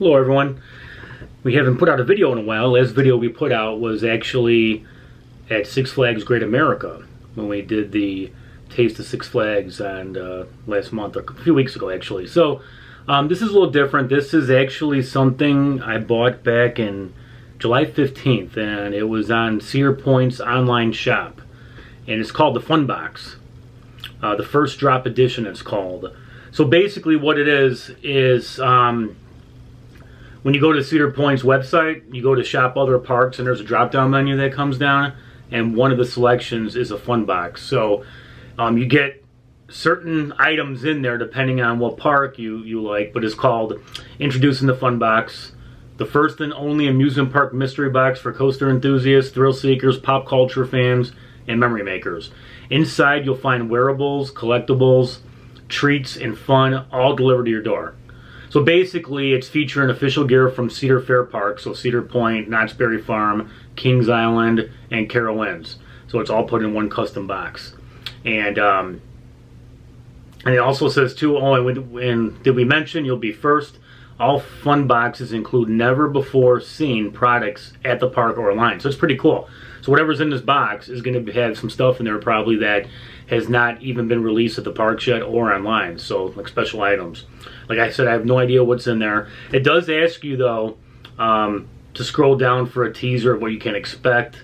Hello everyone. We haven't put out a video in a while. Last video we put out was actually at Six Flags Great America when we did the Taste of Six Flags on last month, or a few weeks ago actually. So this is a little different. This is actually something I bought back in July 15th, and it was on Cedar Point's online shop, and it's called the Fun Box. The first drop edition it's called. So basically what it is when you go to Cedar Point's website, you go to shop other parks, and there's a drop down menu that comes down, and one of the selections is a Fun Box. So you get certain items in there depending on what park you like, but it's called Introducing the Fun Box, the first and only amusement park mystery box for coaster enthusiasts, thrill seekers, pop culture fans, and memory makers. Inside you'll find wearables, collectibles, treats, and fun, all delivered to your door. So basically it's featuring official gear from Cedar Fair Park, so Cedar Point, Knott's Berry Farm, Kings Island, and Carowinds. So it's all put in one custom box. And it also says too, and did we mention you'll be first? All Fun Boxes include never before seen products at the park or online. So it's pretty cool. So whatever's in this box is going to have some stuff in there probably that has not even been released at the parks yet or online. So like special items. Like I said, I have no idea what's in there. It does ask you though to scroll down for a teaser of what you can expect.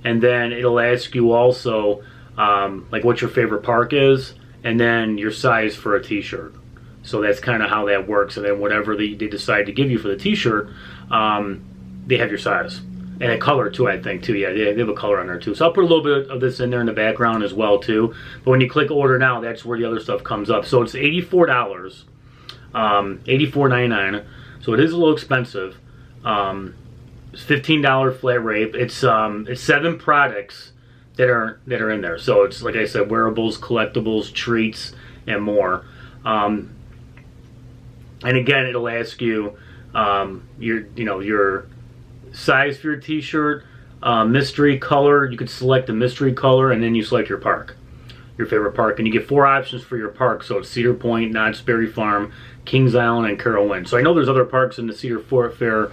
And then it'll ask you also like what your favorite park is, and then your size for a t-shirt. So that's kind of how that works. And then whatever they decide to give you for the t-shirt, they have your size. And a color too, I think too. Yeah, they have a color on there too. So I'll put a little bit of this in there in the background as well too. But when you click order now, that's where the other stuff comes up. So it's $84, $84.99. So it is a little expensive. It's $15 flat rate. It's 7 products that are in there. So it's, like I said, wearables, collectibles, treats, and more. And again, it'll ask you your size for your t-shirt, mystery color. You could select the mystery color, and then you select your park, your favorite park, and you get 4 options for your park. So it's Cedar Point, Knott's Berry Farm, Kings Island, and Carowinds. So I know there's other parks in the Cedar Fair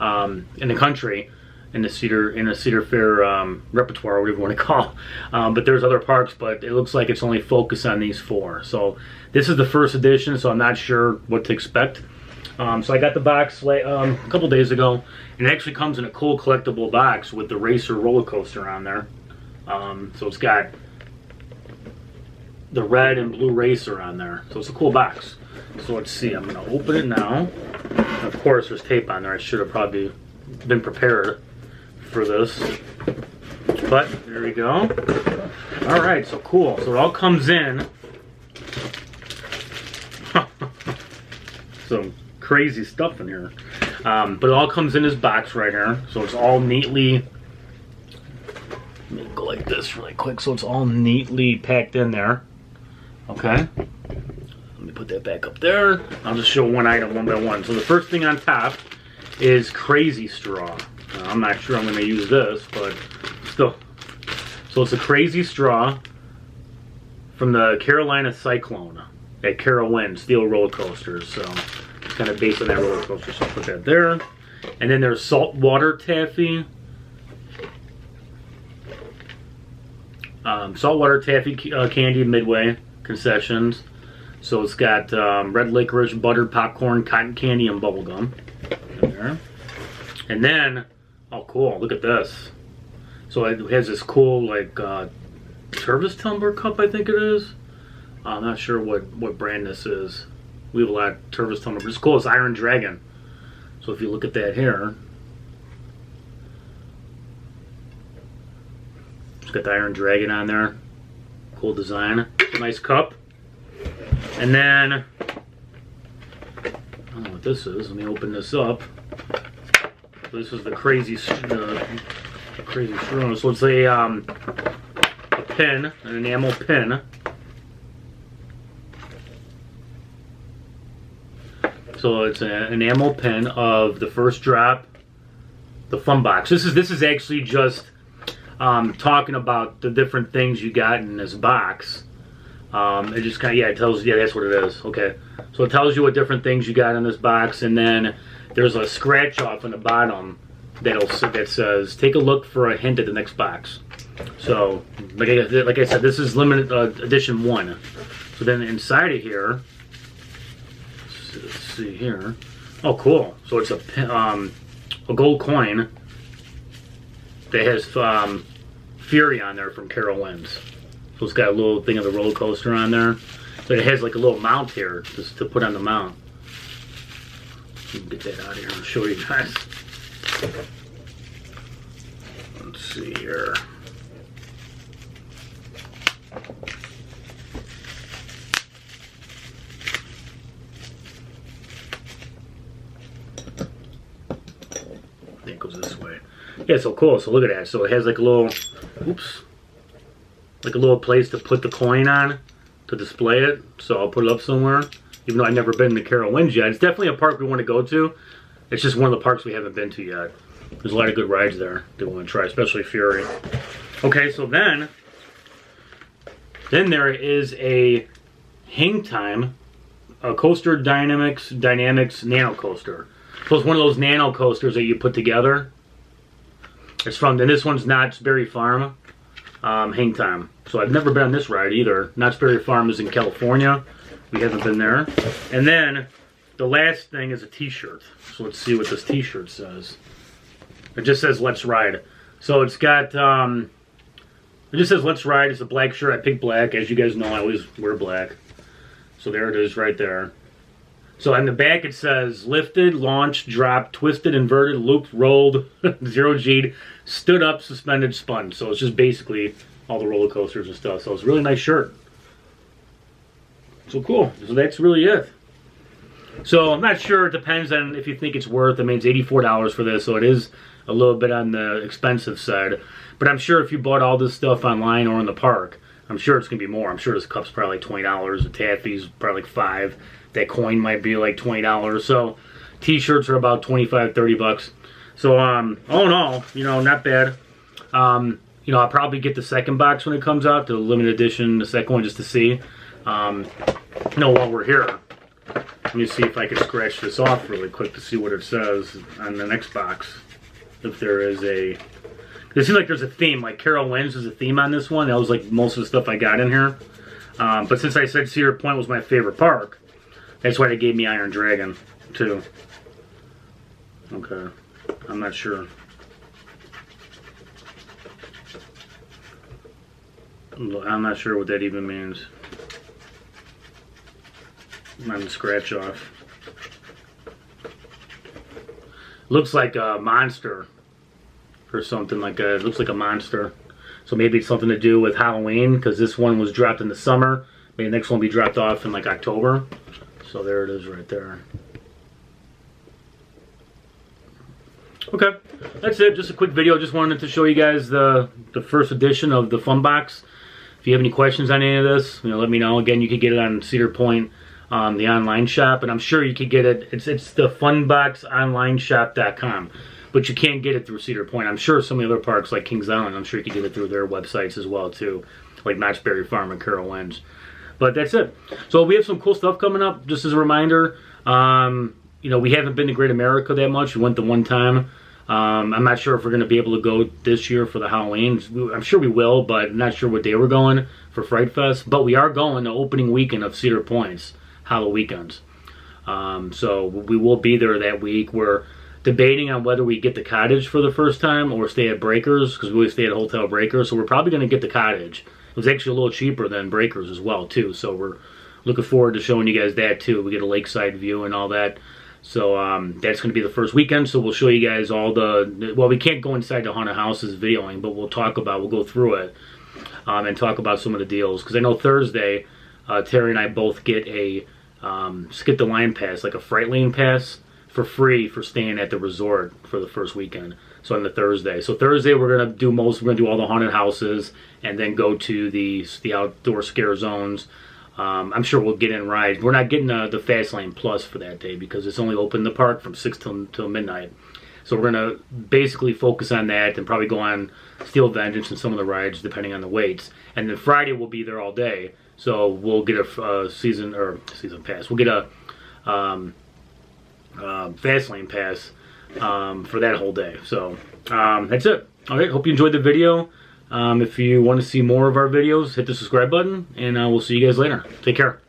in the country, in the Cedar Fair repertoire, whatever you want to call. But there's other parks, but it looks like it's only focused on these 4. So this is the first edition, so I'm not sure what to expect. So I got the box a couple days ago, and it actually comes in a cool collectible box with the Racer roller coaster on there. So it's got the red and blue Racer on there. So it's a cool box. So let's see, I'm going to open it now. And of course there's tape on there. I should have probably been prepared for this. But there we go. Alright, so cool. So it all comes in. Some crazy stuff in here. But it all comes in this box right here. So it's all neatly, let me go like this really quick. So it's all neatly packed in there. Okay. Let me put that back up there. I'll just show one item one by one. So the first thing on top is Crazy Straw. Now, I'm not sure I'm going to use this, but still. So it's a Crazy Straw from the Carolina Cyclone at Carowinds Steel Roller Coasters. So it's kind of based on that roller coaster, so I'll put that there. And then there's Saltwater Taffy. Saltwater Taffy candy Midway concessions. So it's got red licorice, buttered popcorn, cotton candy, and bubblegum in there. And then, oh cool, look at this. So it has this cool like service tumbler cup, I think it is. I'm not sure what brand this is. We have a lot of service tumbler, but it's cool. It's Iron Dragon. So if you look at that here, it's got the Iron Dragon on there. Cool design. Nice cup. And then, I don't know what this is. Let me open this up. So this is the crazy straw. So it's a pin, an enamel pin. So it's an enamel pin of the first drop, the Fun Box. This is actually just talking about the different things you got in this box. It just kind of, yeah, it tells, yeah, that's what it is. Okay, so it tells you what different things you got in this box, and then there's a scratch off on the bottom that says, take a look for a hint at the next box. So, like I said, this is limited edition 1. So then inside of here, let's see here. Oh, cool. So it's a gold coin that has Fury on there from Carol Wins. So it's got a little thing of the roller coaster on there. But it has like a little mount here just to put on the mount. Get that out of here and show you guys. Let's see here. I think it goes this way. Yeah, so cool. So look at that. So it has like a little, oops, like a little place to put the coin on to display it. So I'll put it up somewhere. Even though I've never been to Carol Wins yet. It's definitely a park we want to go to. It's just one of the parks we haven't been to yet. There's a lot of good rides there that we want to try, especially Fury. Okay, so then there is a Hang Time, a Coaster Dynamics Nano Coaster. So it's one of those nano coasters that you put together. It's from, and this one's Knott's Berry Farm, Hang Time. So I've never been on this ride either. Knott's Berry Farm is in California. We haven't been there. And then the last thing is a t-shirt. So let's see what this t-shirt says. It just says Let's Ride. So it's got, it just says Let's Ride. It's a black shirt. I picked black. As you guys know, I always wear black. So there it is right there. So on the back it says lifted, launched, dropped, twisted, inverted, looped, rolled, zero G'd, stood up, suspended, spun. So it's just basically all the roller coasters and stuff. So it's a really nice shirt. So cool. So that's really it. So I'm not sure. It depends on if you think it's worth. I mean, it's $84 for this, so it is a little bit on the expensive side. But I'm sure if you bought all this stuff online or in the park, I'm sure it's going to be more. I'm sure this cup's probably like $20. The taffy's probably like $5. That coin might be like $20. So t-shirts are about 25, 30 bucks. So all in all, you know, not bad. You know, I'll probably get the second box when it comes out, the limited edition, the second one, just to see. You know, while we're here, let me see if I can scratch this off really quick to see what it says on the next box. If there is a, it seems like there's a theme. Like Carol Wins is a theme on this one. That was like most of the stuff I got in here. But since I said Cedar Point was my favorite park, that's why they gave me Iron Dragon too. Okay, I'm not sure. I'm not sure what that even means. On the scratch off. Looks like a monster or something like that. It looks like a monster. So maybe it's something to do with Halloween, because this one was dropped in the summer. Maybe the next one will be dropped off in like October. So there it is right there. Okay, that's it. Just a quick video. Just wanted to show you guys the first edition of the Fun Box. If you have any questions on any of this, you know, let me know. Again, you can get it on Cedar Point, the online shop, and I'm sure you could get it. It's the funboxonlineshop.com, but you can't get it through Cedar Point. I'm sure some of the other parks like Kings Island, I'm sure you could get it through their websites as well too, like Knott's Berry Farm and Carol Wins. But that's it. So we have some cool stuff coming up. Just as a reminder, you know, we haven't been to Great America that much. We went the one time. I'm not sure if we're going to be able to go this year for the Halloween. I'm sure we will, but I'm not sure what day we're going for Fright Fest. But we are going the opening weekend of Cedar Point's Halloween weekends. So we will be there that week. We're debating on whether we get the cottage for the first time or stay at Breakers, because we always stay at Hotel Breakers. So we're probably going to get the cottage. It was actually a little cheaper than Breakers as well, too. So we're looking forward to showing you guys that, too. We get a lakeside view and all that. So that's going to be the first weekend. So we'll show you guys all the, well, we can't go inside the haunted houses videoing, but we'll go through it and talk about some of the deals. Because I know Thursday, Terry and I both get a Skip the Line pass, like a Fright Lane pass, for free for staying at the resort for the first weekend. So on the Thursday. So Thursday we're gonna do all the haunted houses and then go to the outdoor scare zones. I'm sure we'll get in rides. We're not getting the Fast Lane Plus for that day because it's only open in the park from 6 till midnight. So we're gonna basically focus on that and probably go on Steel Vengeance and some of the rides depending on the waits. And then Friday we'll be there all day. So we'll get a season pass. We'll get a Fastlane pass for that whole day. So that's it. All right, hope you enjoyed the video. If you want to see more of our videos, hit the subscribe button, and we'll see you guys later. Take care.